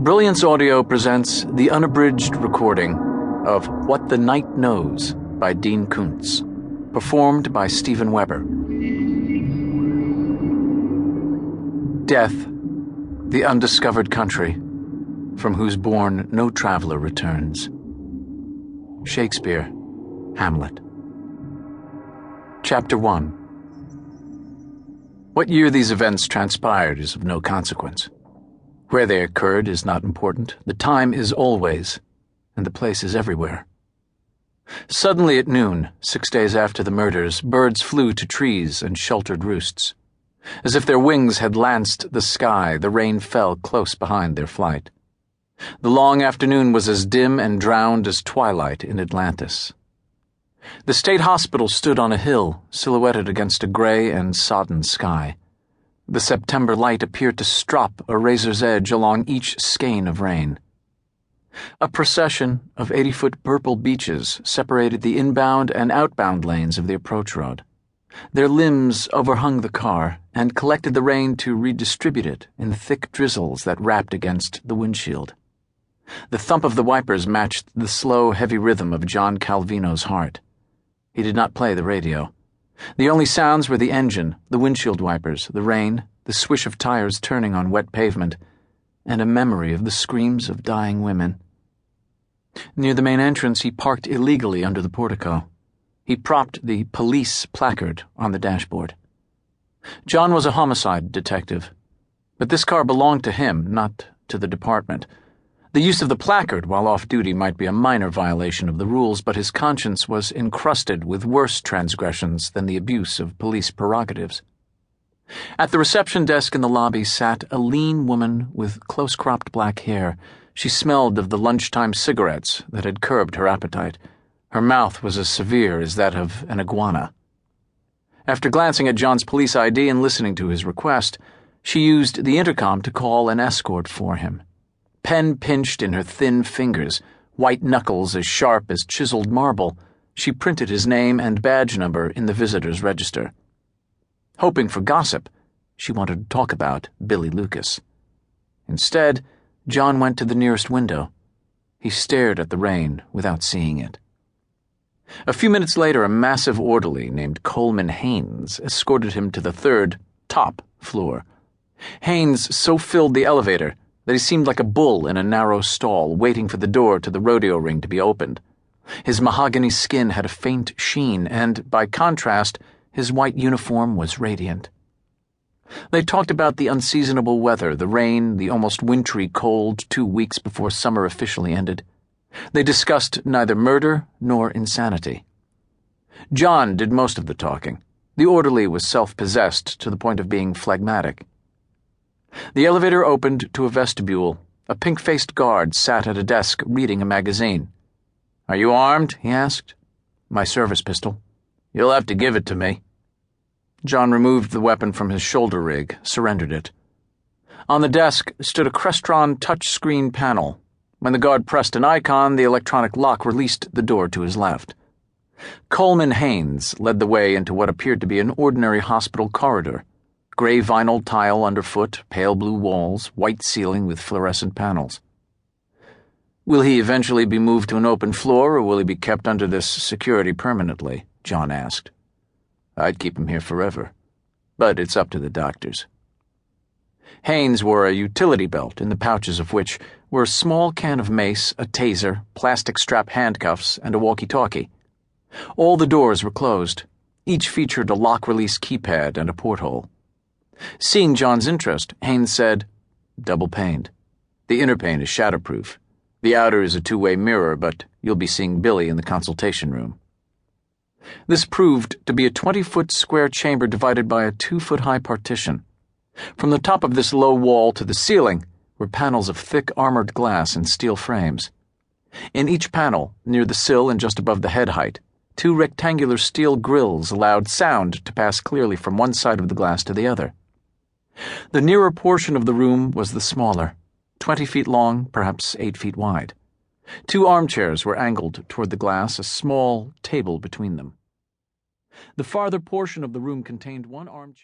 Brilliance Audio presents the unabridged recording of What the Night Knows by Dean Koontz, performed by Stephen Weber. Death, the undiscovered country, from whose bourne no traveler returns. Shakespeare, Hamlet. Chapter 1. What year these events transpired is of no consequence. Where they occurred is not important. The time is always, and the place is everywhere. Suddenly at noon, 6 days after the murders, birds flew to trees and sheltered roosts. As if their wings had lanced the sky, the rain fell close behind their flight. The long afternoon was as dim and drowned as twilight in Atlantis. The state hospital stood on a hill, silhouetted against a gray and sodden sky. The September light appeared to strop a razor's edge along each skein of rain. A procession of 80-foot purple beeches separated the inbound and outbound lanes of the approach road. Their limbs overhung the car and collected the rain to redistribute it in thick drizzles that rapped against the windshield. The thump of the wipers matched the slow, heavy rhythm of John Calvino's heart. He did not play the radio. The only sounds were the engine, the windshield wipers, the rain, the swish of tires turning on wet pavement, and a memory of the screams of dying women. Near the main entrance, he parked illegally under the portico. He propped the police placard on the dashboard. John was a homicide detective, but this car belonged to him, not to the department. The use of the placard while off-duty might be a minor violation of the rules, but his conscience was encrusted with worse transgressions than the abuse of police prerogatives. At the reception desk in the lobby sat a lean woman with close-cropped black hair. She smelled of the lunchtime cigarettes that had curbed her appetite. Her mouth was as severe as that of an iguana. After glancing at John's police ID and listening to his request, she used the intercom to call an escort for him. Pen pinched in her thin fingers, white knuckles as sharp as chiseled marble, she printed his name and badge number in the visitor's register. Hoping for gossip, she wanted to talk about Billy Lucas. Instead, John went to the nearest window. He stared at the rain without seeing it. A few minutes later, a massive orderly named Coleman Haynes escorted him to the third, top floor. Haynes so filled the elevator that he seemed like a bull in a narrow stall waiting for the door to the rodeo ring to be opened. His mahogany skin had a faint sheen, and, by contrast, his white uniform was radiant. They talked about the unseasonable weather, the rain, the almost wintry cold 2 weeks before summer officially ended. They discussed neither murder nor insanity. John did most of the talking. The orderly was self-possessed to the point of being phlegmatic. The elevator opened to a vestibule. A pink-faced guard sat at a desk reading a magazine. "Are you armed?" he asked. "My service pistol." "You'll have to give it to me." John removed the weapon from his shoulder rig, surrendered it. On the desk stood a Crestron touchscreen panel. When the guard pressed an icon, the electronic lock released the door to his left. Coleman Haynes led the way into what appeared to be an ordinary hospital corridor. Gray vinyl tile underfoot, pale blue walls, white ceiling with fluorescent panels. "Will he eventually be moved to an open floor, or will he be kept under this security permanently?" John asked. "I'd keep him here forever, but it's up to the doctors." Haynes wore a utility belt, in the pouches of which were a small can of mace, a taser, plastic strap handcuffs, and a walkie-talkie. All the doors were closed. Each featured a lock-release keypad and a porthole. Seeing John's interest, Haynes said, "Double-paned. The inner pane is shatterproof. The outer is a two-way mirror, but you'll be seeing Billy in the consultation room." This proved to be a 20-foot square chamber divided by a 2-foot-high partition. From the top of this low wall to the ceiling were panels of thick armored glass and steel frames. In each panel, near the sill and just above the head height, 2 rectangular steel grills allowed sound to pass clearly from one side of the glass to the other. The nearer portion of the room was the smaller, 20 feet long, perhaps 8 feet wide. 2 armchairs were angled toward the glass, a small table between them. The farther portion of the room contained one armchair.